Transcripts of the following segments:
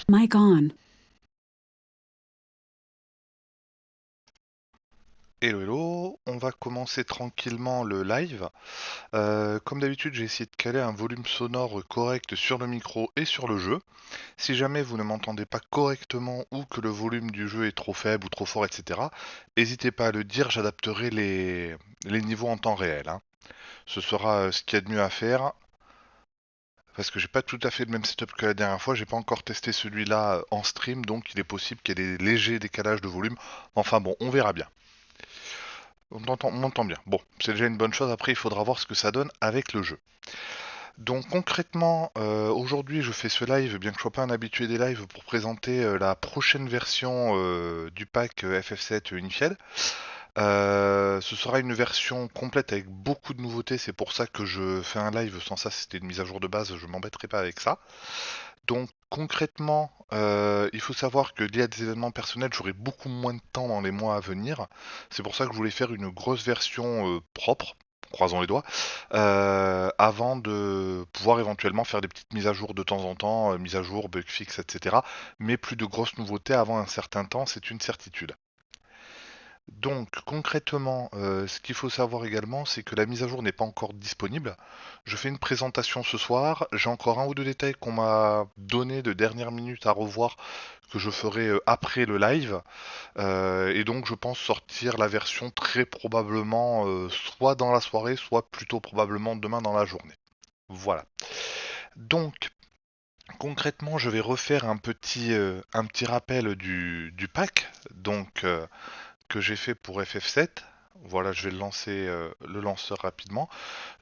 Mic on. Hello hello, on va commencer tranquillement le live. Comme d'habitude, j'ai essayé de caler un volume sonore correct sur le micro et sur le jeu. Si jamais vous ne m'entendez pas correctement ou que le volume du jeu est trop faible ou trop fort, etc., n'hésitez pas à le dire, j'adapterai les niveaux en temps réel, hein. Ce sera ce qu'il y a de mieux à faire, parce que j'ai pas tout à fait le même setup que la dernière fois, j'ai pas encore testé celui-là en stream, donc il est possible qu'il y ait des légers décalages de volume. Enfin bon, on verra bien. On m'entend bien. Bon, c'est déjà une bonne chose. Après, il faudra voir ce que ça donne avec le jeu. Donc concrètement, aujourd'hui, je fais ce live, bien que je sois pas un habitué des lives, pour présenter la prochaine version du pack FF7 Unified. Ce sera une version complète avec beaucoup de nouveautés. C'est pour ça que je fais un live. Sans ça, c'était une mise à jour de base. Je m'embêterai pas avec ça. Donc concrètement, il faut savoir que lié à des événements personnels, j'aurai beaucoup moins de temps dans les mois à venir. C'est pour ça que je voulais faire une grosse version propre, croisons les doigts, avant de pouvoir éventuellement faire des petites mises à jour de temps en temps, mises à jour, bug fix, etc. Mais plus de grosses nouveautés avant un certain temps, c'est une certitude. Donc concrètement, ce qu'il faut savoir également, c'est que la mise à jour n'est pas encore disponible. Je fais une présentation ce soir. J'ai encore un ou deux détails qu'on m'a donné de dernière minute à revoir que je ferai après le live. Et donc je pense sortir la version très probablement soit dans la soirée, soit plutôt probablement demain dans la journée. Voilà. Donc concrètement, je vais refaire un petit rappel du pack. Donc que j'ai fait pour FF7. Voilà, je vais lancer le lanceur rapidement.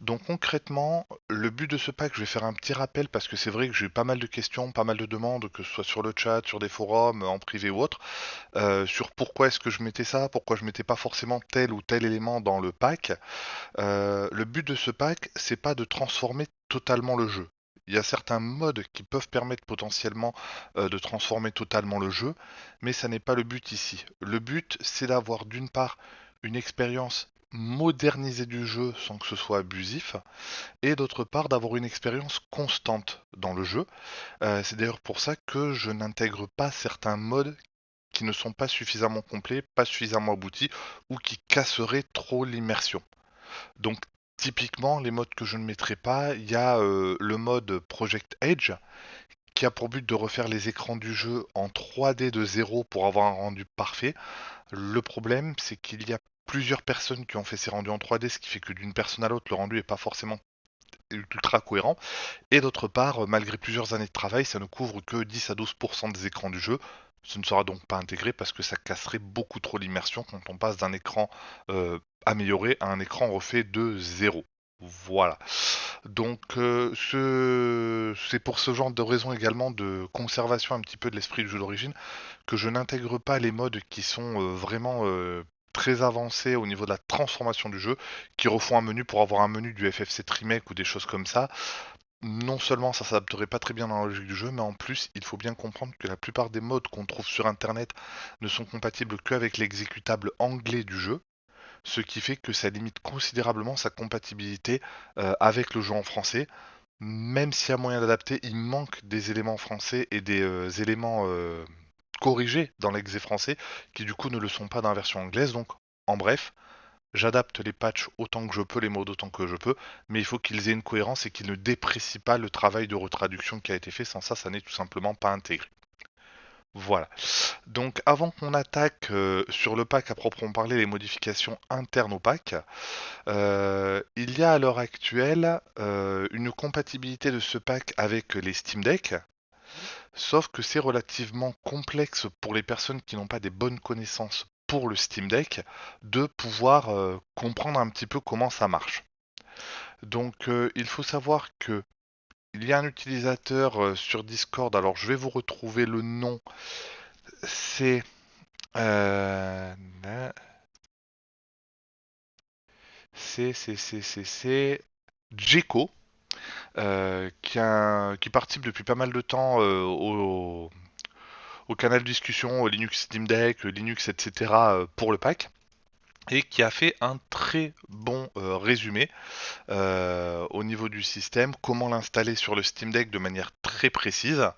Donc concrètement, le but de ce pack, je vais faire un petit rappel parce que c'est vrai que j'ai eu pas mal de questions, pas mal de demandes, que ce soit sur le chat, sur des forums, en privé ou autre, sur pourquoi est-ce que je mettais ça, pourquoi je mettais pas forcément tel ou tel élément dans le pack. Le but de ce pack, c'est pas de transformer totalement le jeu. Il y a certains modes qui peuvent permettre potentiellement de transformer totalement le jeu, mais ça n'est pas le but ici. Le but, c'est d'avoir d'une part une expérience modernisée du jeu sans que ce soit abusif, et d'autre part d'avoir une expérience constante dans le jeu. C'est d'ailleurs pour ça que je n'intègre pas certains modes qui ne sont pas suffisamment complets, pas suffisamment aboutis, ou qui casseraient trop l'immersion. Donc typiquement, les modes que je ne mettrai pas, il y a le mode Project Edge qui a pour but de refaire les écrans du jeu en 3D de zéro pour avoir un rendu parfait. Le problème, c'est qu'il y a plusieurs personnes qui ont fait ces rendus en 3D, ce qui fait que d'une personne à l'autre, le rendu n'est pas forcément ultra cohérent. Et d'autre part, malgré plusieurs années de travail, ça ne couvre que 10 à 12% des écrans du jeu. Ce ne sera donc pas intégré parce que ça casserait beaucoup trop l'immersion quand on passe d'un écran amélioré à un écran refait de zéro. Voilà. Donc c'est pour ce genre de raison également de conservation un petit peu de l'esprit du jeu d'origine que je n'intègre pas les modes qui sont vraiment très avancés au niveau de la transformation du jeu, qui refont un menu pour avoir un menu du FF7 Remake ou des choses comme ça. Non seulement ça s'adapterait pas très bien dans la logique du jeu, mais en plus il faut bien comprendre que la plupart des modes qu'on trouve sur internet ne sont compatibles qu'avec l'exécutable anglais du jeu, ce qui fait que ça limite considérablement sa compatibilité avec le jeu en français. Même s'il y a moyen d'adapter, il manque des éléments français et des éléments corrigés dans l'exé français qui du coup ne le sont pas dans la version anglaise. Donc en bref, j'adapte les patchs autant que je peux, les modes autant que je peux, mais il faut qu'ils aient une cohérence et qu'ils ne déprécient pas le travail de retraduction qui a été fait. Sans ça, ça n'est tout simplement pas intégré. Voilà. Donc avant qu'on attaque sur le pack à proprement parler, les modifications internes au pack, il y a à l'heure actuelle une compatibilité de ce pack avec les Steam Deck, sauf que c'est relativement complexe pour les personnes qui n'ont pas des bonnes connaissances pour le Steam Deck de pouvoir comprendre un petit peu comment ça marche. Donc il faut savoir que il y a un utilisateur sur Discord, alors je vais vous retrouver le nom, c'est euh, c'est Jeko, qui participe depuis pas mal de temps au canal de discussion, au Linux Steam Deck, Linux, etc. Pour le pack, et qui a fait un très bon résumé au niveau du système, comment l'installer sur le Steam Deck de manière très précise.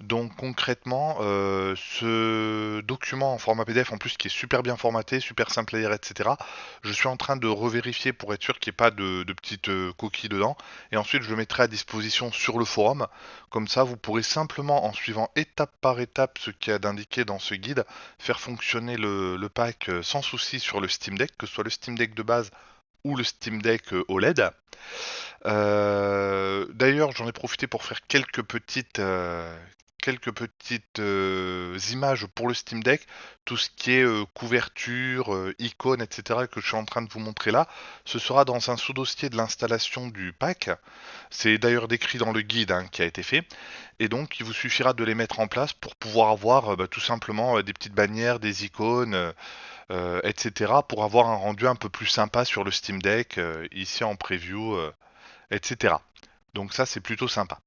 Donc concrètement, ce document en format PDF en plus qui est super bien formaté, super simple à lire, etc. Je suis en train de revérifier pour être sûr qu'il n'y ait pas de petites coquilles dedans. Et ensuite je le mettrai à disposition sur le forum. Comme ça vous pourrez simplement en suivant étape par étape ce qu'il y a d'indiqué dans ce guide, faire fonctionner le pack sans souci sur le Steam Deck, que ce soit le Steam Deck de base ou le Steam Deck OLED. D'ailleurs, j'en ai profité pour faire quelques petites images pour le Steam Deck, tout ce qui est couverture, icônes, etc. que je suis en train de vous montrer là, ce sera dans un sous-dossier de l'installation du pack. C'est d'ailleurs décrit dans le guide hein, qui a été fait, et donc il vous suffira de les mettre en place pour pouvoir avoir tout simplement des petites bannières, des icônes, etc. pour avoir un rendu un peu plus sympa sur le Steam Deck ici en preview. Etc. Donc ça c'est plutôt sympa.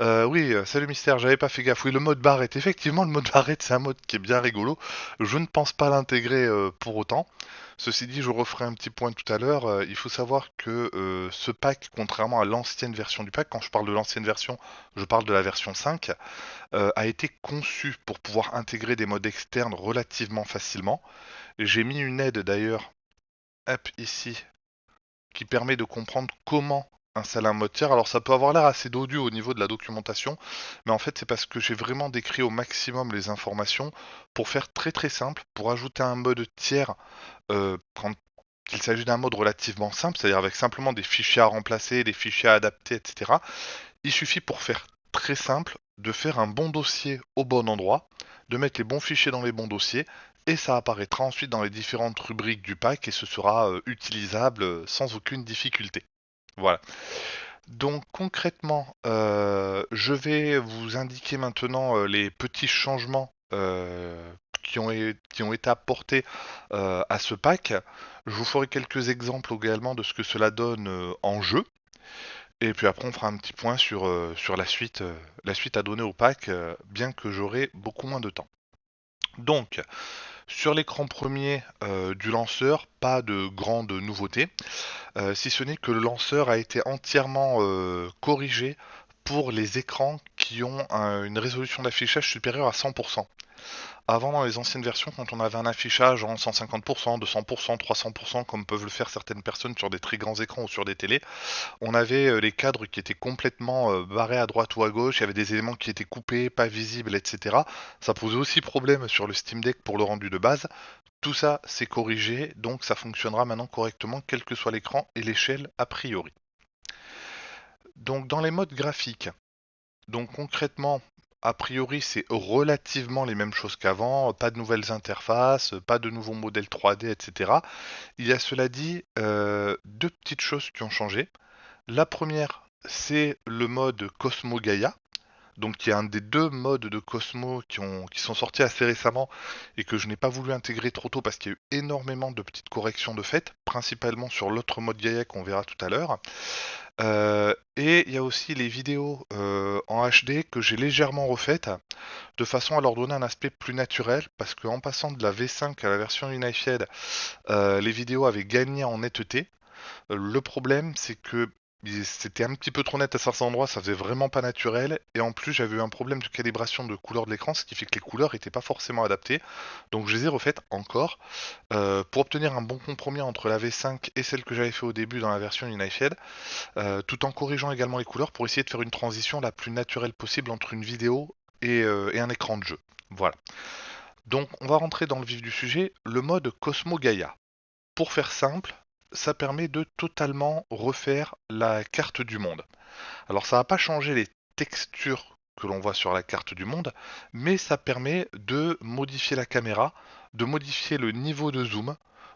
Oui, salut Mystère, j'avais pas fait gaffe. Oui, le mode barrette. Effectivement, le mode barrette, c'est un mode qui est bien rigolo. Je ne pense pas l'intégrer pour autant. Ceci dit, je referai un petit point tout à l'heure. Il faut savoir que ce pack, contrairement à l'ancienne version du pack, quand je parle de l'ancienne version, je parle de la version 5, a été conçu pour pouvoir intégrer des modes externes relativement facilement. J'ai mis une aide d'ailleurs, hop, ici, qui permet de comprendre comment installer un mode tiers. Alors ça peut avoir l'air assez dodu au niveau de la documentation, mais en fait c'est parce que j'ai vraiment décrit au maximum les informations pour faire très très simple, pour ajouter un mode tiers quand il s'agit d'un mode relativement simple, c'est-à-dire avec simplement des fichiers à remplacer, des fichiers à adapter, etc. Il suffit pour faire très simple de faire un bon dossier au bon endroit, de mettre les bons fichiers dans les bons dossiers, et ça apparaîtra ensuite dans les différentes rubriques du pack et ce sera utilisable sans aucune difficulté. Voilà. Donc concrètement, je vais vous indiquer maintenant les petits changements qui ont été apportés à ce pack. Je vous ferai quelques exemples également de ce que cela donne en jeu. Et puis après, on fera un petit point sur la suite à donner au pack, bien que j'aurai beaucoup moins de temps. Donc, sur l'écran premier du lanceur, pas de grandes nouveautés, si ce n'est que le lanceur a été entièrement corrigé pour les écrans qui ont une résolution d'affichage supérieure à 100%. Avant, dans les anciennes versions, quand on avait un affichage en 150%, 200%, 300%, comme peuvent le faire certaines personnes sur des très grands écrans ou sur des télés, on avait les cadres qui étaient complètement barrés à droite ou à gauche, il y avait des éléments qui étaient coupés, pas visibles, etc. Ça posait aussi problème sur le Steam Deck pour le rendu de base. Tout ça, c'est corrigé, donc ça fonctionnera maintenant correctement, quel que soit l'écran et l'échelle a priori. Donc dans les modes graphiques, donc concrètement, a priori, c'est relativement les mêmes choses qu'avant, pas de nouvelles interfaces, pas de nouveaux modèles 3D, etc. Il y a cela dit deux petites choses qui ont changé. La première, c'est le mode Cosmo Gaia, donc qui est un des deux modes de Cosmo qui sont sortis assez récemment et que je n'ai pas voulu intégrer trop tôt parce qu'il y a eu énormément de petites corrections de fait, principalement sur l'autre mode Gaia qu'on verra tout à l'heure. Et il y a aussi les vidéos en HD que j'ai légèrement refaites de façon à leur donner un aspect plus naturel parce qu'en passant de la V5 à la version Unified, les vidéos avaient gagné en netteté. Le problème, c'est que c'était un petit peu trop net à certains endroits, ça faisait vraiment pas naturel. Et en plus, j'avais eu un problème de calibration de couleur de l'écran, ce qui fait que les couleurs étaient pas forcément adaptées. Donc je les ai refaites encore pour obtenir un bon compromis entre la V5 et celle que j'avais fait au début dans la version Unified, tout en corrigeant également les couleurs pour essayer de faire une transition la plus naturelle possible entre une vidéo et un écran de jeu. Voilà. Donc on va rentrer dans le vif du sujet, le mode Cosmo Gaia. Pour faire simple, ça permet de totalement refaire la carte du monde. Alors ça va pas changer les textures que l'on voit sur la carte du monde, mais ça permet de modifier la caméra, de modifier le niveau de zoom,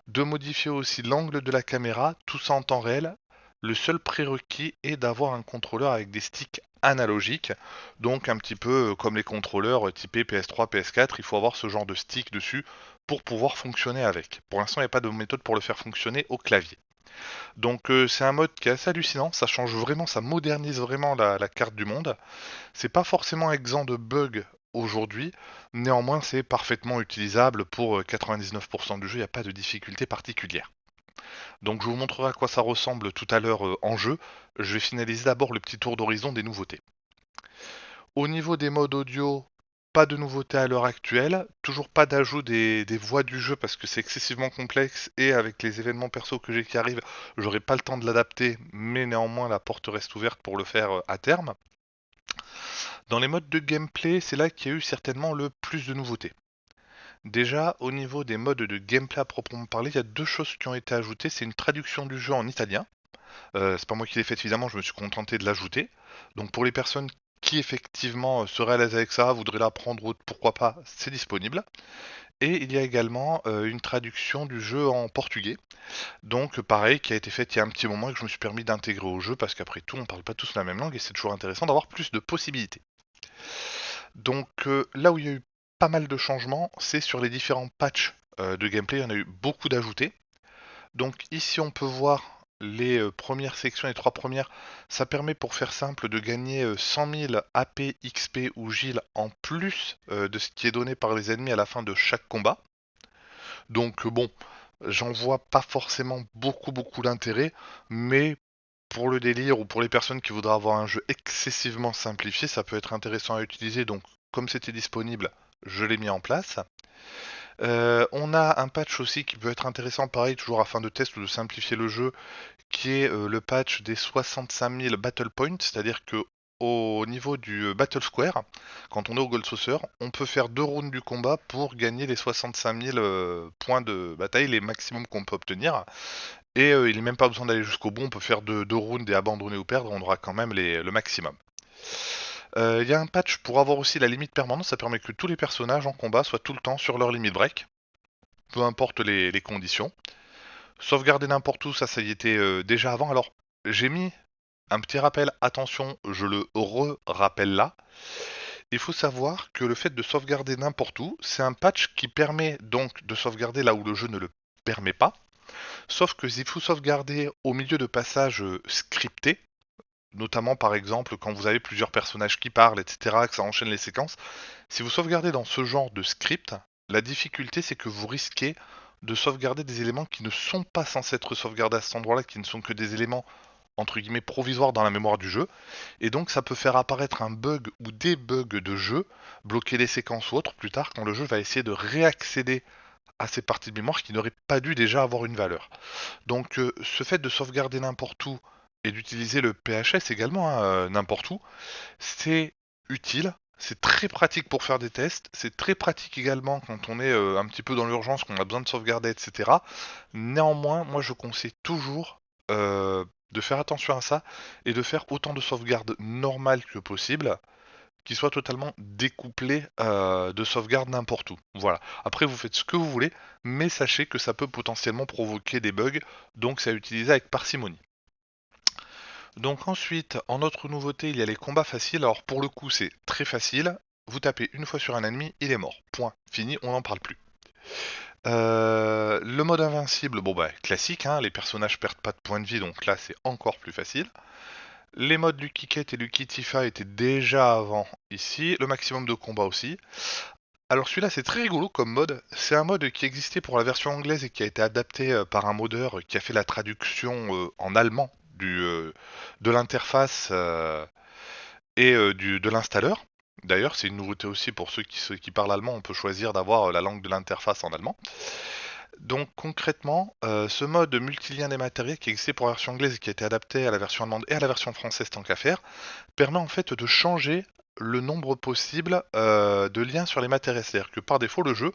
de modifier aussi l'angle de la caméra, tout ça en temps réel. Le seul prérequis est d'avoir un contrôleur avec des sticks analogiques, donc un petit peu comme les contrôleurs typés PS3, PS4, il faut avoir ce genre de stick dessus pour pouvoir fonctionner avec. Pour l'instant, il n'y a pas de méthode pour le faire fonctionner au clavier. Donc c'est un mode qui est assez hallucinant, ça change vraiment, ça modernise vraiment la carte du monde. C'est pas forcément exempt de bugs aujourd'hui, néanmoins c'est parfaitement utilisable pour 99% du jeu, il n'y a pas de difficulté particulière. Donc je vous montrerai à quoi ça ressemble tout à l'heure en jeu. Je vais finaliser d'abord le petit tour d'horizon des nouveautés. Au niveau des modes audio, pas de nouveauté à l'heure actuelle, toujours pas d'ajout des voix du jeu parce que c'est excessivement complexe et avec les événements perso que j'ai qui arrivent, j'aurai pas le temps de l'adapter, mais néanmoins la porte reste ouverte pour le faire à terme. Dans les modes de gameplay, c'est là qu'il y a eu certainement le plus de nouveautés. Déjà, au niveau des modes de gameplay à proprement parler, il y a deux choses qui ont été ajoutées. C'est une traduction du jeu en italien. C'est pas moi qui l'ai fait évidemment, je me suis contenté de l'ajouter. Donc pour les personnes qui effectivement seraient à l'aise avec ça, voudraient l'apprendre ou pourquoi pas, c'est disponible. Et il y a également une traduction du jeu en portugais. Donc pareil, qui a été faite il y a un petit moment et que je me suis permis d'intégrer au jeu parce qu'après tout, on parle pas tous la même langue et c'est toujours intéressant d'avoir plus de possibilités. Donc là où il y a eu pas mal de changements, c'est sur les différents patchs de gameplay, il y en a eu beaucoup d'ajoutés. Donc ici on peut voir les premières sections, les trois premières, ça permet pour faire simple de gagner 100 000 AP, XP ou Gil en plus de ce qui est donné par les ennemis à la fin de chaque combat. Donc bon, j'en vois pas forcément beaucoup d'intérêt, mais pour le délire ou pour les personnes qui voudraient avoir un jeu excessivement simplifié, ça peut être intéressant à utiliser. Donc comme c'était disponible, je l'ai mis en place. On a un patch aussi qui peut être intéressant, pareil, toujours afin de tester ou de simplifier le jeu, qui est le patch des 65 000 Battle Points, c'est-à-dire que au niveau du Battle Square, quand on est au Gold Saucer, on peut faire 2 rounds du combat pour gagner les 65 000 points de bataille, les maximums qu'on peut obtenir. Et il n'est même pas besoin d'aller jusqu'au bout, on peut faire deux rounds et abandonner ou perdre, on aura quand même le maximum. Il y a un patch pour avoir aussi la limite permanente, ça permet que tous les personnages en combat soient tout le temps sur leur limite break, peu importe les conditions. Sauvegarder n'importe où, ça y était déjà avant. Alors, j'ai mis un petit rappel, attention, je le re-rappelle là. Il faut savoir que le fait de sauvegarder n'importe où, c'est un patch qui permet donc de sauvegarder là où le jeu ne le permet pas. Sauf que s'il faut sauvegarder au milieu de passages scriptés, notamment par exemple quand vous avez plusieurs personnages qui parlent, etc., que ça enchaîne les séquences, si vous sauvegardez dans ce genre de script, la difficulté c'est que vous risquez de sauvegarder des éléments qui ne sont pas censés être sauvegardés à cet endroit-là, qui ne sont que des éléments entre guillemets provisoires dans la mémoire du jeu, et donc ça peut faire apparaître un bug ou des bugs de jeu, bloquer les séquences ou autres plus tard quand le jeu va essayer de réaccéder à ces parties de mémoire qui n'auraient pas dû déjà avoir une valeur. Donc ce fait de sauvegarder n'importe où et d'utiliser le PHS également n'importe où, c'est utile, c'est très pratique pour faire des tests, c'est très pratique également quand on est un petit peu dans l'urgence, qu'on a besoin de sauvegarder, etc. Néanmoins, moi je conseille toujours de faire attention à ça et de faire autant de sauvegardes normales que possible, qui soient totalement découplées de sauvegarde n'importe où. Voilà. Après, vous faites ce que vous voulez, mais sachez que ça peut potentiellement provoquer des bugs, donc c'est à utiliser avec parcimonie. Donc ensuite, en autre nouveauté, il y a les combats faciles. Alors pour le coup, c'est très facile. Vous tapez une fois sur un ennemi, il est mort. Point. Fini, on n'en parle plus. Le mode invincible, bon bah classique, hein, les personnages perdent pas de points de vie, donc là c'est encore plus facile. Les modes Lucky Cat et Lucky Tifa étaient déjà avant ici, le maximum de combat aussi. Alors celui-là c'est très rigolo comme mode, c'est un mode qui existait pour la version anglaise et qui a été adapté par un modeur qui a fait la traduction en allemand de l'interface et de l'installeur. D'ailleurs c'est une nouveauté aussi pour ceux qui parlent allemand, on peut choisir d'avoir la langue de l'interface en allemand. Donc concrètement, ce mode multilien des matériels qui existait pour la version anglaise et qui a été adapté à la version allemande et à la version française tant qu'à faire, permet en fait de changer le nombre possible de liens sur les matériels. C'est-à-dire que par défaut, le jeu,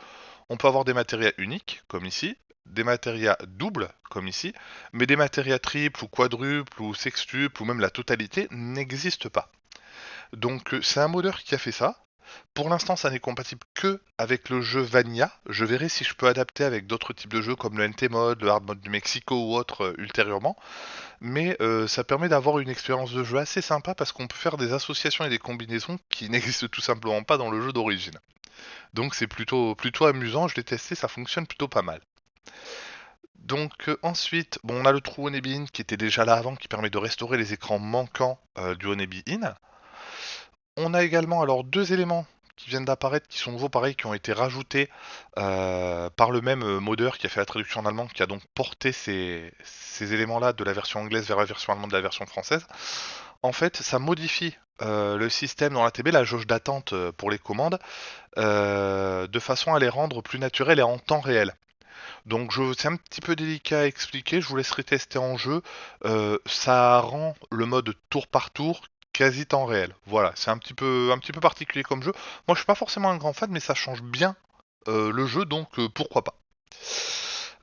on peut avoir des matériels uniques, comme ici, des matériels doubles, comme ici, mais des matériels triples ou quadruples ou sextuples ou même la totalité n'existent pas. Donc c'est un modeur qui a fait ça. Pour l'instant, ça n'est compatible que avec le jeu Vanilla. Je verrai si je peux adapter avec d'autres types de jeux comme le NT Mode, le Hard Mode du Mexico ou autre ultérieurement. Mais ça permet d'avoir une expérience de jeu assez sympa parce qu'on peut faire des associations et des combinaisons qui n'existent tout simplement pas dans le jeu d'origine. Donc c'est plutôt amusant, je l'ai testé, ça fonctionne plutôt pas mal. Donc ensuite, bon, on a le True Honeybee In qui était déjà là avant, qui permet de restaurer les écrans manquants du Honeybee In. On a également alors deux éléments qui viennent d'apparaître, qui sont nouveaux pareil, qui ont été rajoutés par le même modeur qui a fait la traduction en allemand, qui a donc porté ces éléments-là de la version anglaise vers la version allemande de la version française. En fait, ça modifie le système dans la TB, la jauge d'attente pour les commandes, de façon à les rendre plus naturelles et en temps réel. Donc c'est un petit peu délicat à expliquer, je vous laisserai tester en jeu. Ça rend le mode tour par tour quasi temps réel. Voilà, c'est un petit peu particulier comme jeu. Moi je suis pas forcément un grand fan, mais ça change bien le jeu, donc pourquoi pas.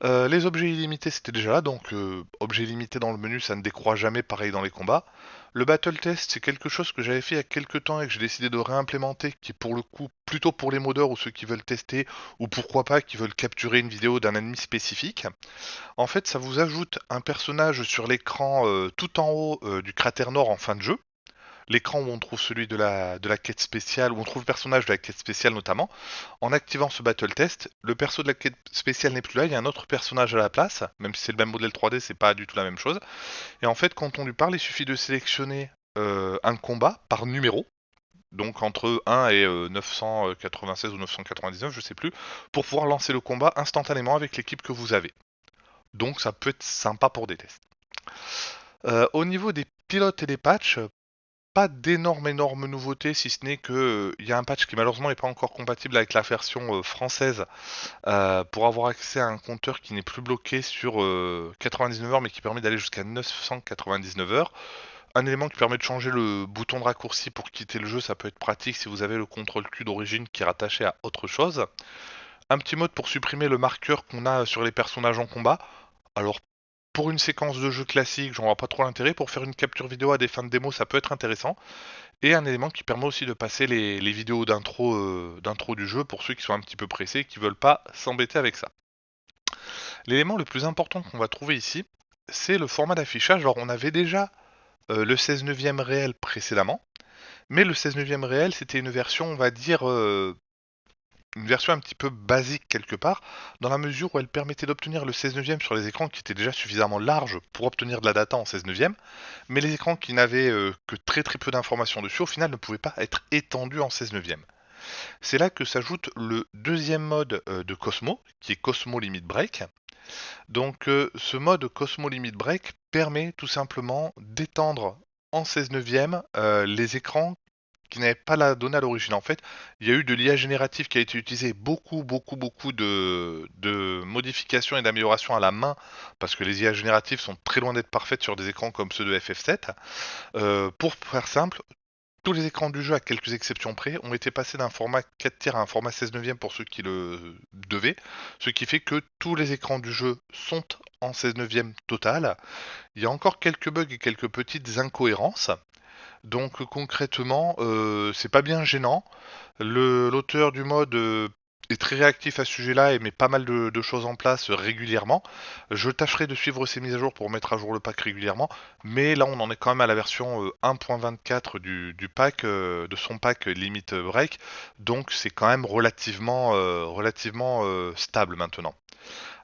Les objets illimités c'était déjà là, donc objets illimités dans le menu ça ne décroît jamais, pareil dans les combats. Le battle test c'est quelque chose que j'avais fait il y a quelques temps et que j'ai décidé de réimplémenter, qui est pour le coup plutôt pour les modeurs ou ceux qui veulent tester, ou pourquoi pas qui veulent capturer une vidéo d'un ennemi spécifique. En fait ça vous ajoute un personnage sur l'écran tout en haut du cratère nord en fin de jeu. L'écran où on trouve celui de la quête spéciale, où on trouve le personnage de la quête spéciale notamment. En activant ce battle test, le perso de la quête spéciale n'est plus là, il y a un autre personnage à la place, même si c'est le même modèle 3D, c'est pas du tout la même chose. Et en fait, quand on lui parle, il suffit de sélectionner un combat par numéro, donc entre 1 et 996 ou 999, je sais plus, pour pouvoir lancer le combat instantanément avec l'équipe que vous avez. Donc ça peut être sympa pour des tests. Au niveau des pilotes et des patchs, pas d'énormes nouveautés, si ce n'est que il y a un patch qui malheureusement n'est pas encore compatible avec la version française, pour avoir accès à un compteur qui n'est plus bloqué sur 99 heures mais qui permet d'aller jusqu'à 999 heures. Un élément qui permet de changer le bouton de raccourci pour quitter le jeu, ça peut être pratique si vous avez le contrôle Q d'origine qui est rattaché à autre chose. Un petit mode pour supprimer le marqueur qu'on a sur les personnages en combat. Alors pour une séquence de jeu classique, j'en vois pas trop l'intérêt. Pour faire une capture vidéo à des fins de démo, ça peut être intéressant. Et un élément qui permet aussi de passer les vidéos d'intro du jeu pour ceux qui sont un petit peu pressés et qui veulent pas s'embêter avec ça. L'élément le plus important qu'on va trouver ici, c'est le format d'affichage. Alors on avait déjà le 16 neuvième réel précédemment, mais le 16 neuvième réel c'était une version, on va dire, une version un petit peu basique quelque part, dans la mesure où elle permettait d'obtenir le 16 neuvième sur les écrans qui étaient déjà suffisamment larges pour obtenir de la data en 16 neuvième, mais les écrans qui n'avaient que très peu d'informations dessus, au final ne pouvaient pas être étendus en 16 neuvième. C'est là que s'ajoute le deuxième mode de Cosmo, qui est Cosmo Limit Break. Donc ce mode Cosmo Limit Break permet tout simplement d'étendre en 16 neuvième les écrans qui n'avaient pas la donnée à l'origine. En fait, il y a eu de l'IA générative qui a été utilisée, beaucoup de modifications et d'améliorations à la main, parce que les IA génératives sont très loin d'être parfaites sur des écrans comme ceux de FF7. Pour faire simple, tous les écrans du jeu, à quelques exceptions près, ont été passés d'un format 4 tiers à un format 16 neuvième pour ceux qui le devaient, ce qui fait que tous les écrans du jeu sont en 16 neuvième total. Il y a encore quelques bugs et quelques petites incohérences. Donc concrètement, c'est pas bien gênant. L'auteur du mode est très réactif à ce sujet-là et met pas mal de choses en place régulièrement. Je tâcherai de suivre ces mises à jour pour mettre à jour le pack régulièrement, mais là on en est quand même à la version 1.24 du pack, de son pack Limit Break, donc c'est quand même relativement stable maintenant.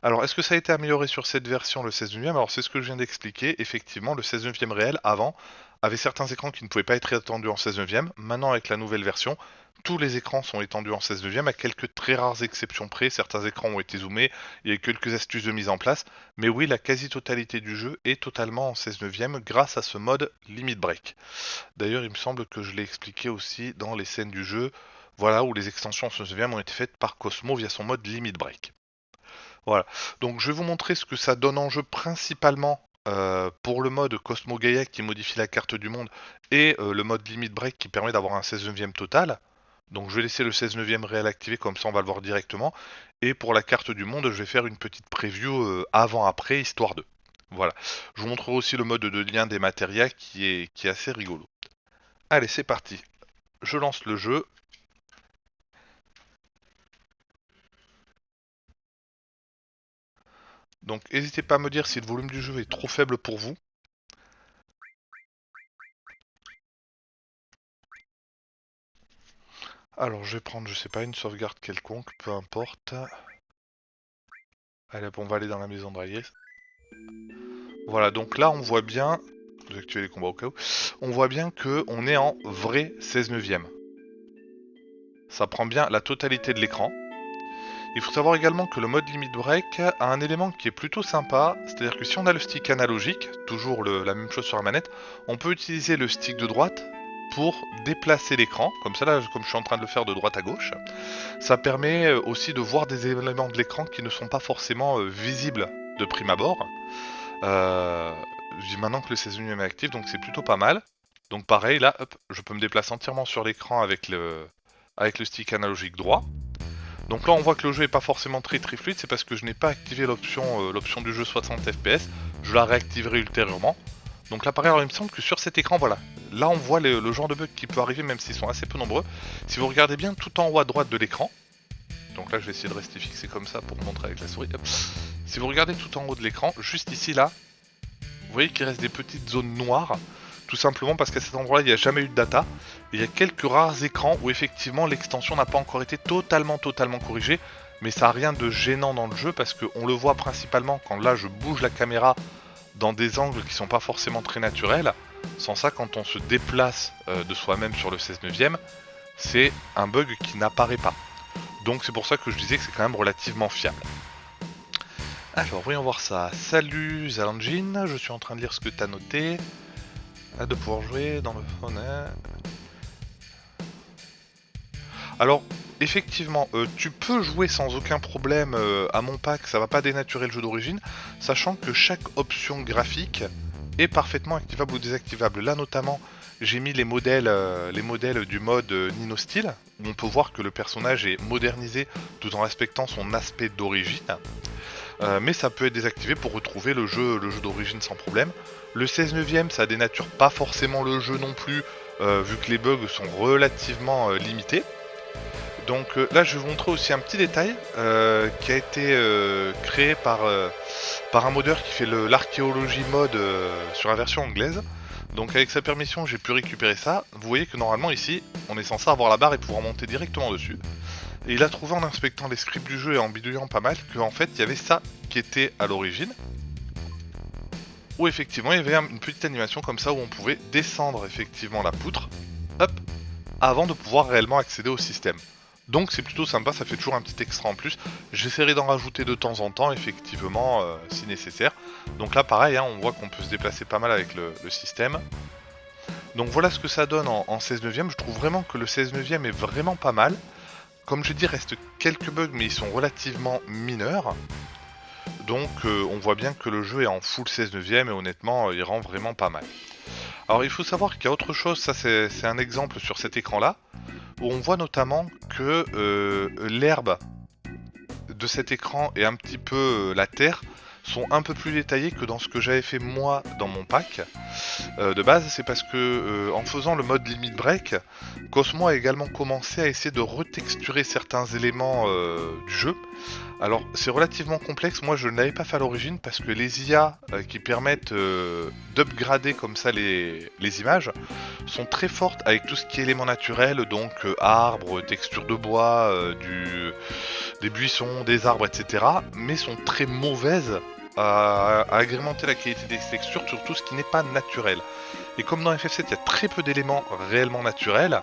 Alors, est-ce que ça a été amélioré sur cette version, le 16 neuvième? Alors, c'est ce que je viens d'expliquer. Effectivement, le 16 neuvième réel, avant, avait certains écrans qui ne pouvaient pas être étendus en 16 neuvième. Maintenant, avec la nouvelle version, tous les écrans sont étendus en 16 neuvième, à quelques très rares exceptions près. Certains écrans ont été zoomés, il y a eu quelques astuces de mise en place. Mais oui, la quasi-totalité du jeu est totalement en 16 neuvième grâce à ce mode Limit Break. D'ailleurs, il me semble que je l'ai expliqué aussi dans les scènes du jeu, voilà, où les extensions en 16 neuvième ont été faites par Cosmo via son mode Limit Break. Voilà. Donc je vais vous montrer ce que ça donne en jeu principalement pour le mode Cosmo Gaia qui modifie la carte du monde et le mode Limit Break qui permet d'avoir un 16 neuvième total. Donc je vais laisser le 16 neuvième réel activé, comme ça on va le voir directement. Et pour la carte du monde, je vais faire une petite preview avant-après, histoire de. Voilà. Je vous montrerai aussi le mode de lien des matérias qui est assez rigolo. Allez, c'est parti. Je lance le jeu. Donc n'hésitez pas à me dire si le volume du jeu est trop faible pour vous. Alors je vais prendre, je sais pas, une sauvegarde quelconque, peu importe. Allez hop, on va aller dans la maison de Reyes. Voilà, donc là on voit bien, je vais activer les combats au cas où, on voit bien que on est en vrai 16 neuvième. Ça prend bien la totalité de l'écran. Il faut savoir également que le mode limit break a un élément qui est plutôt sympa, c'est-à-dire que si on a le stick analogique, toujours la même chose sur la manette, on peut utiliser le stick de droite pour déplacer l'écran, comme ça là, comme je suis en train de le faire de droite à gauche. Ça permet aussi de voir des éléments de l'écran qui ne sont pas forcément visibles de prime abord. Maintenant que le 16 neuvième est actif, donc c'est plutôt pas mal. Donc pareil, là, hop, je peux me déplacer entièrement sur l'écran avec le stick analogique droit. Donc là on voit que le jeu est pas forcément très fluide, c'est parce que je n'ai pas activé l'option du jeu 60 fps, je la réactiverai ultérieurement. Donc là pareil, alors il me semble que sur cet écran, voilà, là on voit le genre de bug qui peut arriver même s'ils sont assez peu nombreux. Si vous regardez bien tout en haut à droite de l'écran, donc là je vais essayer de rester fixé comme ça pour montrer avec la souris, hop. Si vous regardez tout en haut de l'écran, juste ici là, vous voyez qu'il reste des petites zones noires. Tout simplement parce qu'à cet endroit-là, il n'y a jamais eu de data. Il y a quelques rares écrans où effectivement l'extension n'a pas encore été totalement corrigée. Mais ça n'a rien de gênant dans le jeu parce qu'on le voit principalement quand là je bouge la caméra dans des angles qui sont pas forcément très naturels. Sans ça, quand on se déplace de soi-même sur le 16 neuvième, c'est un bug qui n'apparaît pas. Donc c'est pour ça que je disais que c'est quand même relativement fiable. Alors voyons voir ça. Salut Zalangin, je suis en train de lire ce que tu as noté. De pouvoir jouer dans le phone. Alors, effectivement, tu peux jouer sans aucun problème à mon pack, ça va pas dénaturer le jeu d'origine, sachant que chaque option graphique est parfaitement activable ou désactivable. Là, notamment, j'ai mis les modèles du mode Nino Style, où on peut voir que le personnage est modernisé tout en respectant son aspect d'origine. Mais ça peut être désactivé pour retrouver le jeu d'origine sans problème. Le 16 neuvième, ça dénature pas forcément le jeu non plus, vu que les bugs sont relativement limités. Donc là, je vais vous montrer aussi un petit détail qui a été créé par un modeur qui fait l'archéologie mode sur la version anglaise. Donc avec sa permission, j'ai pu récupérer ça. Vous voyez que normalement ici, on est censé avoir la barre et pouvoir monter directement dessus. Et il a trouvé en inspectant les scripts du jeu et en bidouillant pas mal qu'en fait il y avait ça qui était à l'origine. Où effectivement il y avait une petite animation comme ça où on pouvait descendre effectivement la poutre, hop, avant de pouvoir réellement accéder au système. Donc c'est plutôt sympa, ça fait toujours un petit extra en plus. J'essaierai d'en rajouter de temps en temps effectivement si nécessaire. Donc là pareil, hein, on voit qu'on peut se déplacer pas mal avec le système. Donc voilà ce que ça donne en 16 neuvième. Je trouve vraiment que le 16 neuvième est vraiment pas mal. Comme je dis, il reste quelques bugs, mais ils sont relativement mineurs. Donc on voit bien que le jeu est en full 16 neuvième et honnêtement, il rend vraiment pas mal. Alors il faut savoir qu'il y a autre chose, ça c'est un exemple sur cet écran-là, où on voit notamment que l'herbe de cet écran et un petit peu la terre sont un peu plus détaillés que dans ce que j'avais fait moi dans mon pack. De base, c'est parce que en faisant le mode limit break, Cosmo a également commencé à essayer de retexturer certains éléments du jeu. Alors c'est relativement complexe, moi je ne l'avais pas fait à l'origine parce que les IA qui permettent d'upgrader comme ça les images sont très fortes avec tout ce qui est éléments naturels, donc arbres, textures de bois, des buissons, des arbres, etc. Mais sont très mauvaises à agrémenter la qualité des textures sur tout ce qui n'est pas naturel. Et comme dans FF7 il y a très peu d'éléments réellement naturels,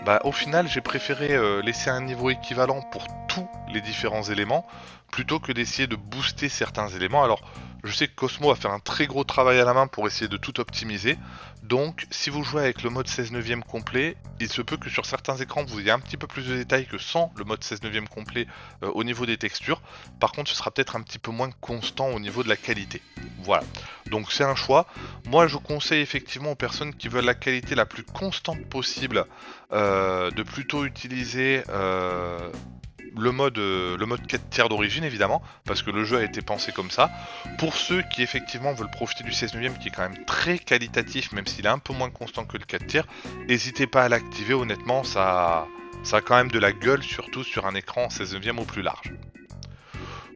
bah au final j'ai préféré laisser un niveau équivalent pour tous les différents éléments plutôt que d'essayer de booster certains éléments. Alors je sais que Cosmo va faire un très gros travail à la main pour essayer de tout optimiser, donc si vous jouez avec le mode 16 neuvième complet, il se peut que sur certains écrans vous ayez un petit peu plus de détails que sans le mode 16 neuvième complet au niveau des textures. Par contre ce sera peut-être un petit peu moins constant au niveau de la qualité. Voilà, donc c'est un choix. Moi je conseille effectivement aux personnes qui veulent la qualité la plus constante possible de plutôt utiliser le mode 4 tiers d'origine évidemment, parce que le jeu a été pensé comme ça. Pour ceux qui effectivement veulent profiter du 16 neuvième qui est quand même très qualitatif, même s'il est un peu moins constant que le 4 tiers, n'hésitez pas à l'activer, honnêtement ça a quand même de la gueule, surtout sur un écran 16 neuvième au plus large.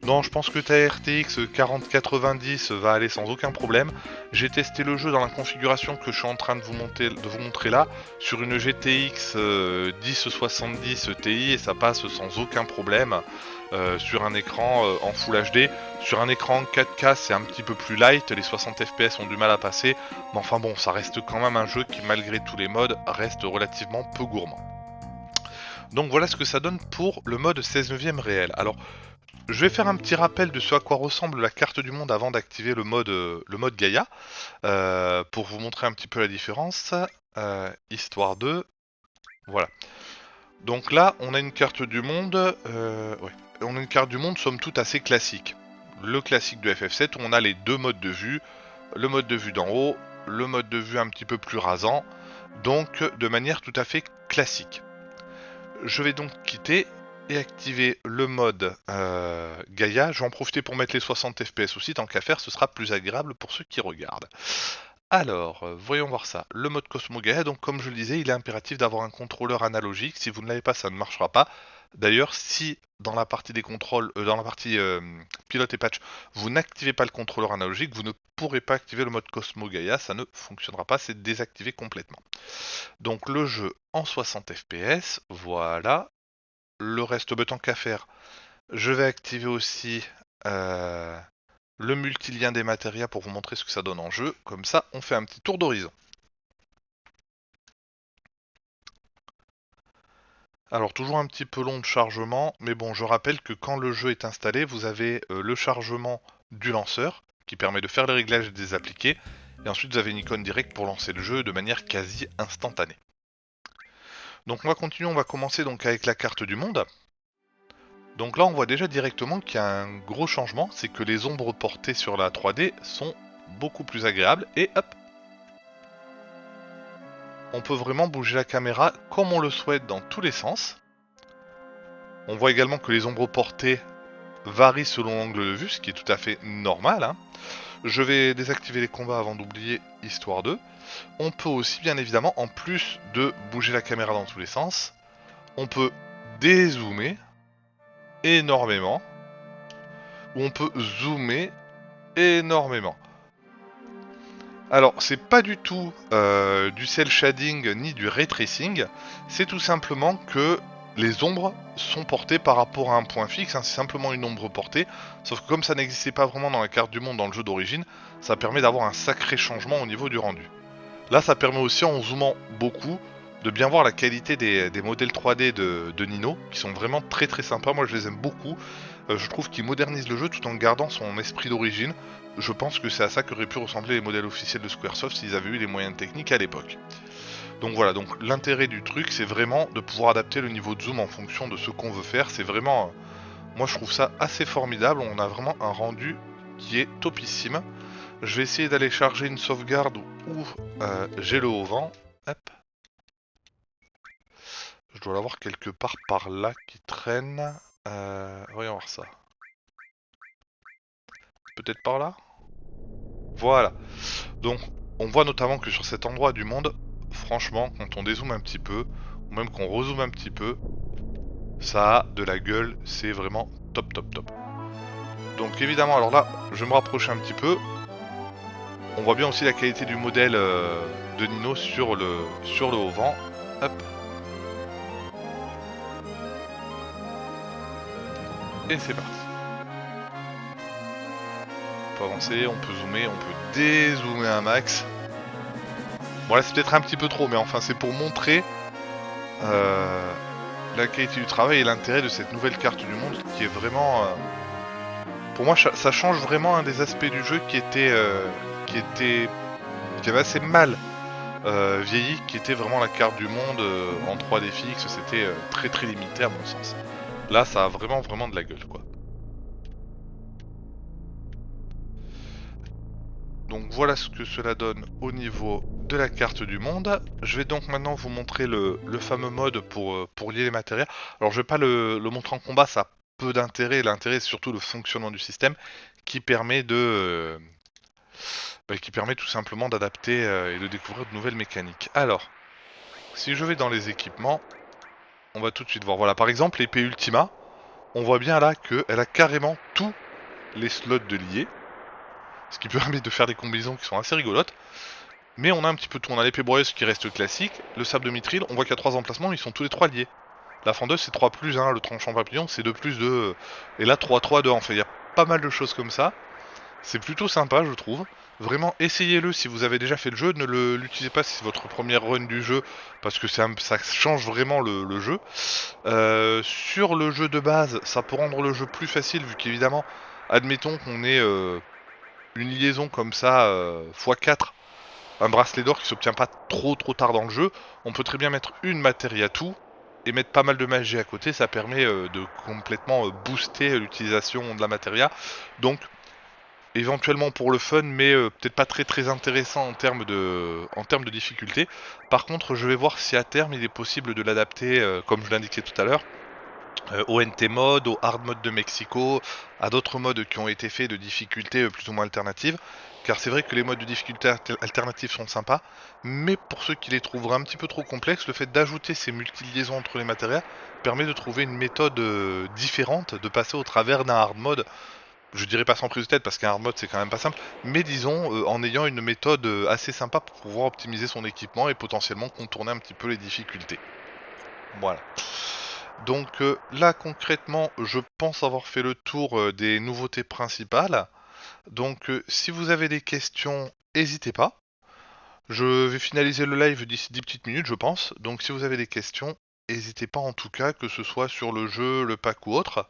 Non, je pense que ta RTX 4090 va aller sans aucun problème. J'ai testé le jeu dans la configuration que je suis en train de vous montrer là, sur une GTX 1070 Ti et ça passe sans aucun problème sur un écran en Full HD. Sur un écran 4K c'est un petit peu plus light, les 60 FPS ont du mal à passer, mais enfin bon, ça reste quand même un jeu qui malgré tous les modes reste relativement peu gourmand. Donc voilà ce que ça donne pour le mode 16 neuvième réel. Alors, je vais faire un petit rappel de ce à quoi ressemble la carte du monde avant d'activer le mode Gaïa, pour vous montrer un petit peu la différence. Histoire de... Voilà. Donc là, on a une carte du monde, ouais. On a une carte du monde somme toute assez classique. Le classique de FF7 où on a les deux modes de vue, le mode de vue d'en haut, le mode de vue un petit peu plus rasant, donc de manière tout à fait classique. Je vais donc quitter et activer le mode Gaïa. Je vais en profiter pour mettre les 60 FPS aussi, tant qu'à faire, ce sera plus agréable pour ceux qui regardent. Alors, voyons voir ça. Le mode Cosmo Gaia, donc comme je le disais, il est impératif d'avoir un contrôleur analogique. Si vous ne l'avez pas, ça ne marchera pas. D'ailleurs, si dans la partie des contrôles, dans la partie pilote et patch, vous n'activez pas le contrôleur analogique, vous ne pourrez pas activer le mode Cosmo Gaia, ça ne fonctionnera pas, c'est désactivé complètement. Donc le jeu en 60 FPS, voilà. Le reste, tant qu'à faire, je vais activer aussi le multilien des matérias pour vous montrer ce que ça donne en jeu. Comme ça, on fait un petit tour d'horizon. Alors toujours un petit peu long de chargement, mais bon, je rappelle que quand le jeu est installé, vous avez le chargement du lanceur, qui permet de faire les réglages et de les appliquer, et ensuite vous avez une icône directe pour lancer le jeu de manière quasi instantanée. Donc on va continuer, on va commencer donc avec la carte du monde. Donc là on voit déjà directement qu'il y a un gros changement, c'est que les ombres portées sur la 3D sont beaucoup plus agréables, et hop, on peut vraiment bouger la caméra comme on le souhaite dans tous les sens. On voit également que les ombres portées varient selon l'angle de vue, ce qui est tout à fait normal, hein. Je vais désactiver les combats avant d'oublier, histoire de. On peut aussi, bien évidemment, en plus de bouger la caméra dans tous les sens, on peut dézoomer énormément, ou on peut zoomer énormément. Alors, c'est pas du tout du cel shading ni du ray tracing, c'est tout simplement que les ombres sont portées par rapport à un point fixe, hein, c'est simplement une ombre portée, sauf que comme ça n'existait pas vraiment dans la carte du monde dans le jeu d'origine, ça permet d'avoir un sacré changement au niveau du rendu. Là, ça permet aussi, en zoomant beaucoup, de bien voir la qualité des modèles 3D de Nino, qui sont vraiment très très sympas. Moi, je les aime beaucoup. Je trouve qu'ils modernisent le jeu tout en gardant son esprit d'origine. Je pense que c'est à ça qu'auraient pu ressembler les modèles officiels de Squaresoft s'ils avaient eu les moyens techniques à l'époque. Donc voilà, donc l'intérêt du truc, c'est vraiment de pouvoir adapter le niveau de zoom en fonction de ce qu'on veut faire. C'est vraiment, moi je trouve ça assez formidable. On a vraiment un rendu qui est topissime. Je vais essayer d'aller charger une sauvegarde où j'ai le haut vent. Hop. Je dois l'avoir quelque part par là qui traîne. Voyons voir ça. Peut-être par là? Voilà. Donc, on voit notamment que sur cet endroit du monde, franchement, quand on dézoome un petit peu, ou même qu'on rezoome un petit peu, ça a de la gueule, c'est vraiment top top top. Donc évidemment, alors là, je vais me rapprocher un petit peu. On voit bien aussi la qualité du modèle de Nino sur le haut vent. Hop. Et c'est parti. On peut avancer, on peut zoomer, on peut dézoomer un max. Bon là c'est peut-être un petit peu trop, mais enfin c'est pour montrer la qualité du travail et l'intérêt de cette nouvelle carte du monde qui est vraiment... pour moi ça change vraiment un des aspects du jeu qui avait assez mal vieilli, qui était vraiment la carte du monde en 3D fixe, c'était très très limité à mon sens. Là ça a vraiment vraiment de la gueule quoi. Donc voilà ce que cela donne au niveau de la carte du monde. Je vais donc maintenant vous montrer le fameux mode pour lier les matériels. Alors je vais pas le montrer en combat, ça a peu d'intérêt. L'intérêt c'est surtout le fonctionnement du système qui permet qui permet tout simplement d'adapter et de découvrir de nouvelles mécaniques. Alors, si je vais dans les équipements, on va tout de suite voir. Voilà, par exemple l'épée Ultima, on voit bien là qu'elle a carrément tous les slots de lier, ce qui permet de faire des combinaisons qui sont assez rigolotes. Mais on a un petit peu tout. On a l'épée broyeuse qui reste classique. Le sable de mithril, on voit qu'il y a 3 emplacements, ils sont tous les 3 liés. La fendeuse c'est 3 plus 1, le tranchant papillon c'est 2 plus 2. Et là 3 3 2 en fait. Il y a pas mal de choses comme ça. C'est plutôt sympa, je trouve. Vraiment, essayez-le si vous avez déjà fait le jeu. Ne l'utilisez pas si c'est votre première run du jeu, parce que ça change vraiment le jeu. Sur le jeu de base, ça peut rendre le jeu plus facile, vu qu'évidemment, admettons qu'on ait une liaison comme ça, x4, un bracelet d'or qui s'obtient pas trop tard dans le jeu, on peut très bien mettre une à tout et mettre pas mal de magie à côté, ça permet de complètement booster l'utilisation de la matéria. Donc éventuellement pour le fun, mais peut-être pas très intéressant en termes de difficulté. Par contre, je vais voir si à terme il est possible de l'adapter, comme je l'indiquais tout à l'heure, au NT mode, au hard mode de Mexico, à d'autres modes qui ont été faits de difficulté plus ou moins alternatives. Car c'est vrai que les modes de difficulté alternatifs sont sympas, mais pour ceux qui les trouveraient un petit peu trop complexes, le fait d'ajouter ces multi-liaisons entre les matérias permet de trouver une méthode différente de passer au travers d'un hard mode. Je dirais pas sans prise de tête parce qu'un hard mode c'est quand même pas simple, mais disons en ayant une méthode assez sympa pour pouvoir optimiser son équipement et potentiellement contourner un petit peu les difficultés. Voilà. Donc là concrètement, je pense avoir fait le tour des nouveautés principales. Donc si vous avez des questions, n'hésitez pas. Je vais finaliser le live d'ici 10 petites minutes, je pense. Donc si vous avez des questions, n'hésitez pas en tout cas, que ce soit sur le jeu, le pack ou autre.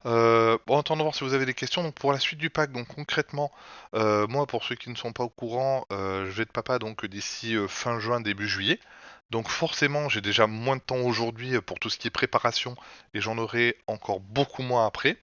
Bon, attendons de voir si vous avez des questions. Donc pour la suite du pack, donc concrètement, moi pour ceux qui ne sont pas au courant, je vais être papa donc d'ici fin juin, début juillet. Donc forcément, j'ai déjà moins de temps aujourd'hui pour tout ce qui est préparation et j'en aurai encore beaucoup moins après.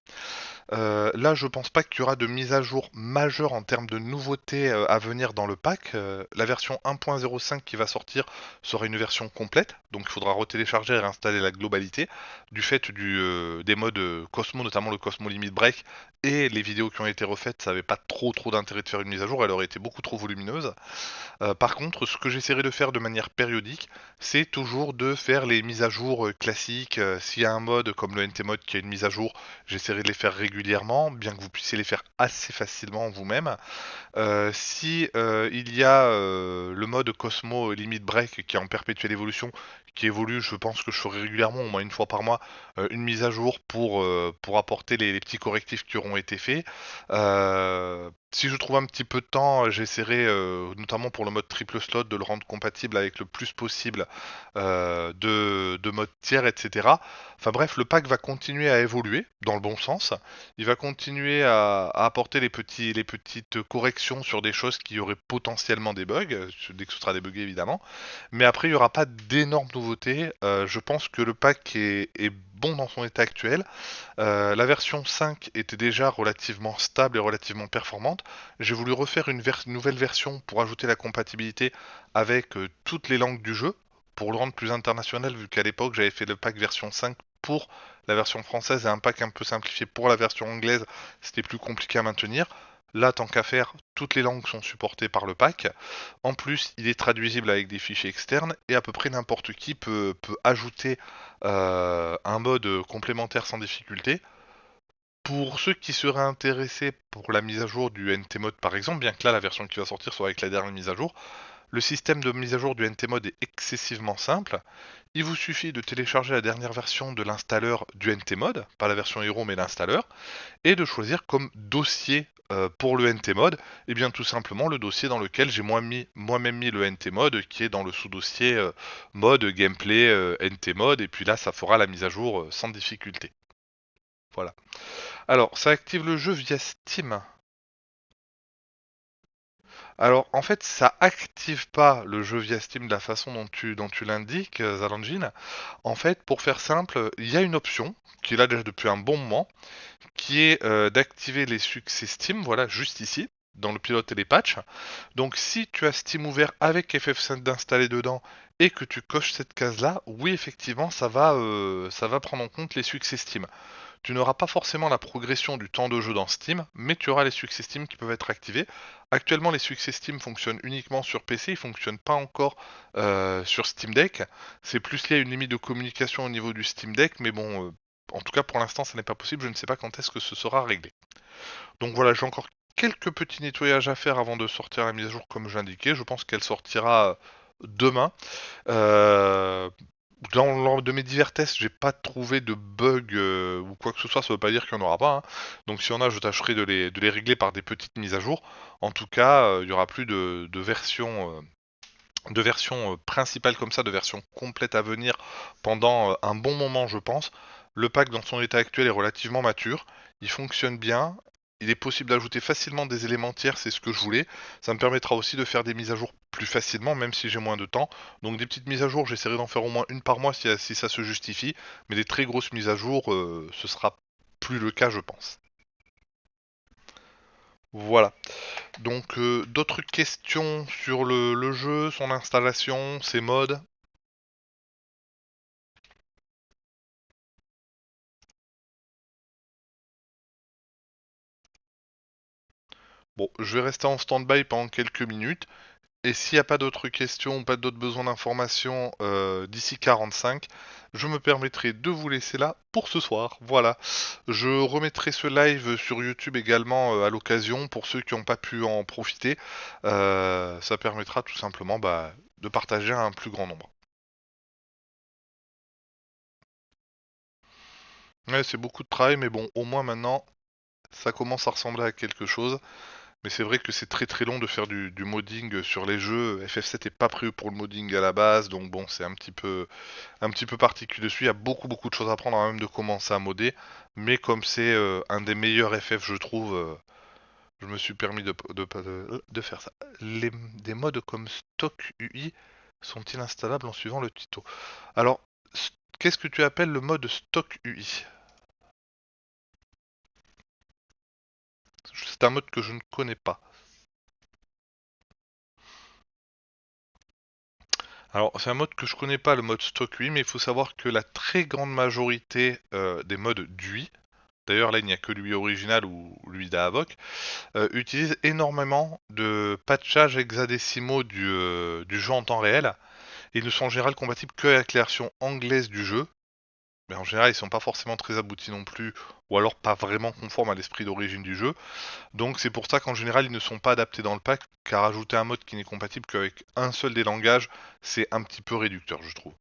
Là, je pense pas qu'il y aura de mise à jour majeure en termes de nouveautés à venir dans le pack. La version 1.05 qui va sortir sera une version complète, donc il faudra retélécharger et réinstaller la globalité du fait des modes Cosmo, notamment le Cosmo Limit Break et les vidéos qui ont été refaites. Ça avait pas trop d'intérêt de faire une mise à jour, elle aurait été beaucoup trop volumineuse. Par contre, ce que j'essaierai de faire de manière périodique, c'est toujours de faire les mises à jour classiques. S'il y a un mode comme le NT mode qui a une mise à jour, j'essaierai de les faire régulièrement, bien que vous puissiez les faire assez facilement vous-même. Si il y a le mode Cosmo Limit Break qui est en perpétuelle évolution, qui évolue, je pense que je ferai régulièrement, au moins une fois par mois, une mise à jour pour apporter les petits correctifs qui auront été faits. Si je trouve un petit peu de temps, j'essaierai, notamment pour le mode triple slot, de le rendre compatible avec le plus possible de modes tiers, etc. Enfin bref, le pack va continuer à évoluer dans le bon sens. Il va continuer à apporter les petites corrections sur des choses qui auraient potentiellement des bugs, dès que ce sera débugué évidemment. Mais après, il n'y aura pas d'énormes nouveautés. Je pense que le pack est bon dans son état actuel. La version 5 était déjà relativement stable et relativement performante. J'ai voulu refaire une nouvelle version pour ajouter la compatibilité avec toutes les langues du jeu, pour le rendre plus international, vu qu'à l'époque j'avais fait le pack version 5 pour la version française et un pack un peu simplifié pour la version anglaise, c'était plus compliqué à maintenir. Là, tant qu'à faire, toutes les langues sont supportées par le pack. En plus, il est traduisible avec des fichiers externes et à peu près n'importe qui peut ajouter un mode complémentaire sans difficulté. Pour ceux qui seraient intéressés pour la mise à jour du NT mode par exemple, bien que là la version qui va sortir soit avec la dernière mise à jour, le système de mise à jour du NT mode est excessivement simple. Il vous suffit de télécharger la dernière version de l'installeur du NT mode, pas la version Hero mais l'installeur, et de choisir comme dossier pour le NT mode, et bien tout simplement le dossier dans lequel j'ai moi-même mis le NT mode, qui est dans le sous-dossier mode gameplay NT mode, et puis là ça fera la mise à jour sans difficulté. Voilà. Alors, ça active le jeu via Steam. Alors, en fait, ça active pas le jeu via Steam de la façon dont tu l'indiques, Zalangin. En fait, pour faire simple, il y a une option qui est là déjà depuis un bon moment, qui est d'activer les succès Steam, voilà, juste ici, dans le pilote et les patchs. Donc, si tu as Steam ouvert avec FF5 d'installer dedans et que tu coches cette case-là, oui, effectivement, ça va prendre en compte les succès Steam. Tu n'auras pas forcément la progression du temps de jeu dans Steam, mais tu auras les succès Steam qui peuvent être activés. Actuellement, les succès Steam fonctionnent uniquement sur PC, ils ne fonctionnent pas encore sur Steam Deck. C'est plus lié à une limite de communication au niveau du Steam Deck, mais bon, en tout cas pour l'instant, ça n'est pas possible. Je ne sais pas quand est-ce que ce sera réglé. Donc voilà, j'ai encore quelques petits nettoyages à faire avant de sortir la mise à jour comme j'indiquais. Je pense qu'elle sortira demain. Euh, Lors de mes divers tests, j'ai pas trouvé de bug ou quoi que ce soit, ça veut pas dire qu'il y en aura pas, hein. Donc s'il y en a, je tâcherai de les régler par des petites mises à jour. En tout cas, il y aura plus de version principale comme ça, de version complète à venir pendant un bon moment, je pense. Le pack dans son état actuel est relativement mature, il fonctionne bien, il est possible d'ajouter facilement des éléments tiers, c'est ce que je voulais. Ça me permettra aussi de faire des mises à jour plus facilement, même si j'ai moins de temps. Donc des petites mises à jour, j'essaierai d'en faire au moins une par mois si ça se justifie, mais des très grosses mises à jour, ce sera plus le cas, je pense. Voilà. Donc d'autres questions sur le jeu, son installation, ses modes? Bon, je vais rester en stand-by pendant quelques minutes. Et s'il n'y a pas d'autres questions ou pas d'autres besoins d'informations d'ici 45, je me permettrai de vous laisser là pour ce soir. Voilà. Je remettrai ce live sur YouTube également à l'occasion pour ceux qui n'ont pas pu en profiter. Ça permettra tout simplement de partager à un plus grand nombre. Ouais, c'est beaucoup de travail, mais bon, au moins maintenant, ça commence à ressembler à quelque chose. Mais c'est vrai que c'est très très long de faire du modding sur les jeux. FF7 est pas prévu pour le modding à la base, donc bon, c'est un petit peu particulier dessus. Il y a beaucoup beaucoup de choses à apprendre avant même de commencer à modder. Mais comme c'est un des meilleurs FF, je trouve, je me suis permis de faire ça. Des mods comme Stock UI sont-ils installables en suivant le tuto? Alors, qu'est-ce que tu appelles le mode Stock UI? C'est un mode que je ne connais pas. Alors, c'est un mode que je connais pas, le mode stock UI, mais il faut savoir que la très grande majorité des modes d'UI, d'ailleurs là il n'y a que l'UI original ou l'UI d'Havok, utilisent énormément de patchage hexadécimaux du jeu en temps réel, et ils ne sont en général compatibles que avec la version anglaise du jeu, mais en général ils sont pas forcément très aboutis non plus, ou alors pas vraiment conformes à l'esprit d'origine du jeu. Donc c'est pour ça qu'en général ils ne sont pas adaptés dans le pack, car ajouter un mode qui n'est compatible qu'avec un seul des langages, c'est un petit peu réducteur, je trouve.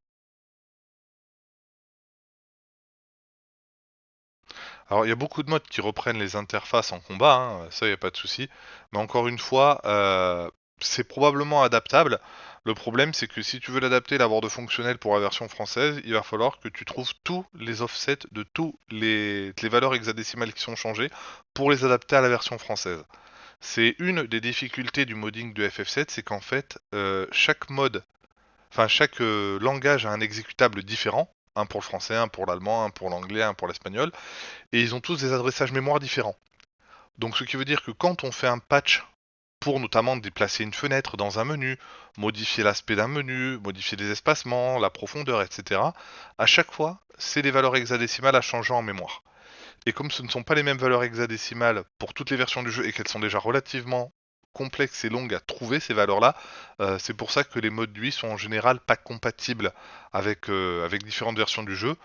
Alors il y a beaucoup de modes qui reprennent les interfaces en combat, hein, ça il n'y a pas de souci. Mais encore une fois, c'est probablement adaptable. Le problème c'est que si tu veux l'adapter, l'avoir de fonctionnel pour la version française, il va falloir que tu trouves tous les offsets de tous les valeurs hexadécimales qui sont changées pour les adapter à la version française. C'est une des difficultés du modding de FF7, c'est qu'en fait, chaque langage a un exécutable différent. Un pour le français, un pour l'allemand, un pour l'anglais, un pour l'espagnol, et ils ont tous des adressages mémoire différents. Donc ce qui veut dire que quand on fait un patch pour notamment déplacer une fenêtre dans un menu, modifier l'aspect d'un menu, modifier les espacements, la profondeur, etc., à chaque fois, c'est des valeurs hexadécimales à changer en mémoire. Et comme ce ne sont pas les mêmes valeurs hexadécimales pour toutes les versions du jeu et qu'elles sont déjà relativement complexes et longues à trouver ces valeurs-là, c'est pour ça que les modes d'UI sont en général pas compatibles avec différentes versions du jeu.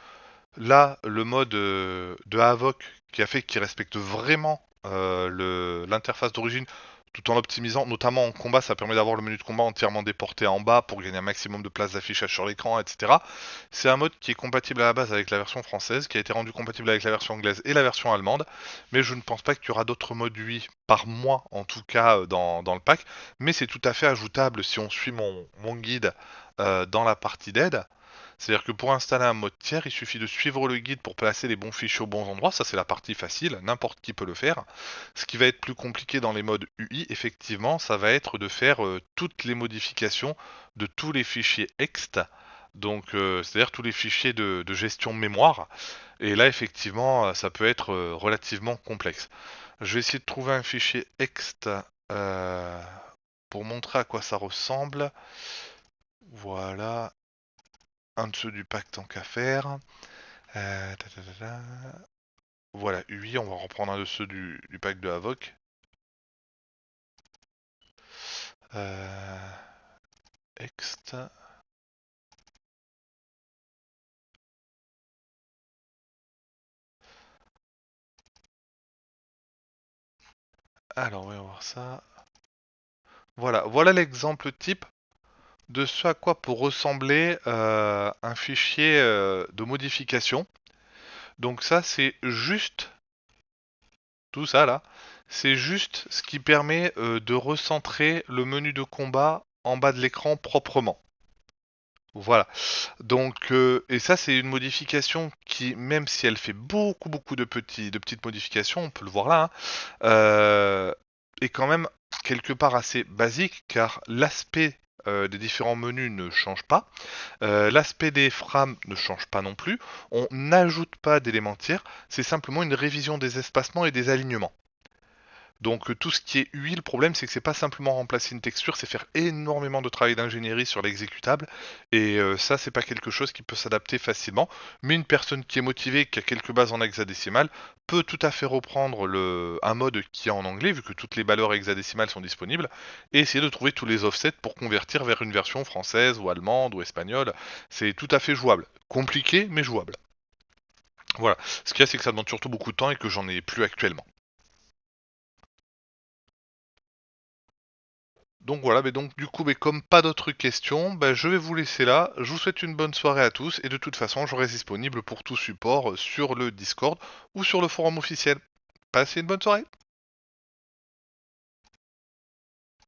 Là, le mode de Havok qui a fait qu'il respecte vraiment l'interface d'origine tout en l'optimisant, notamment en combat, ça permet d'avoir le menu de combat entièrement déporté en bas pour gagner un maximum de place d'affichage sur l'écran, etc. C'est un mode qui est compatible à la base avec la version française, qui a été rendu compatible avec la version anglaise et la version allemande, mais je ne pense pas qu'il y aura d'autres modes UI par mois, en tout cas dans le pack, mais c'est tout à fait ajoutable si on suit mon guide dans la partie d'aide. C'est-à-dire que pour installer un mode tiers, il suffit de suivre le guide pour placer les bons fichiers aux bons endroits. Ça, c'est la partie facile, n'importe qui peut le faire. Ce qui va être plus compliqué dans les modes UI, effectivement, ça va être de faire toutes les modifications de tous les fichiers ext. Donc, c'est-à-dire tous les fichiers de gestion de mémoire. Et là, effectivement, ça peut être relativement complexe. Je vais essayer de trouver un fichier ext euh, pour montrer à quoi ça ressemble. Voilà, un de ceux du pack tant qu'à faire. Ta, ta, ta, ta. Voilà, UI, on va reprendre un de ceux du pack de Havok. Euh, Ext. Alors, on va voir ça. Voilà, voilà l'exemple type de ce à quoi peut ressembler un fichier de modification. Donc ça, c'est juste tout ça là. C'est juste ce qui permet de recentrer le menu de combat en bas de l'écran proprement. Voilà. Donc, et ça, c'est une modification qui, même si elle fait beaucoup de petites modifications, on peut le voir là, hein, est quand même quelque part assez basique, car l'aspect des différents menus ne change pas, l'aspect des frames ne change pas non plus, on n'ajoute pas d'éléments tiers, c'est simplement une révision des espacements et des alignements. Donc tout ce qui est UI, le problème c'est que c'est pas simplement remplacer une texture, c'est faire énormément de travail d'ingénierie sur l'exécutable et ça c'est pas quelque chose qui peut s'adapter facilement. Mais une personne qui est motivée, qui a quelques bases en hexadécimal, peut tout à fait reprendre un mode qui est en anglais vu que toutes les valeurs hexadécimales sont disponibles et essayer de trouver tous les offsets pour convertir vers une version française ou allemande ou espagnole. C'est tout à fait jouable. Compliqué mais jouable. Voilà. Ce qu'il y a c'est que ça demande surtout beaucoup de temps et que j'en ai plus actuellement. Donc voilà, mais donc du coup, mais comme pas d'autres questions, je vais vous laisser là. Je vous souhaite une bonne soirée à tous et de toute façon, je reste disponible pour tout support sur le Discord ou sur le forum officiel. Passez une bonne soirée.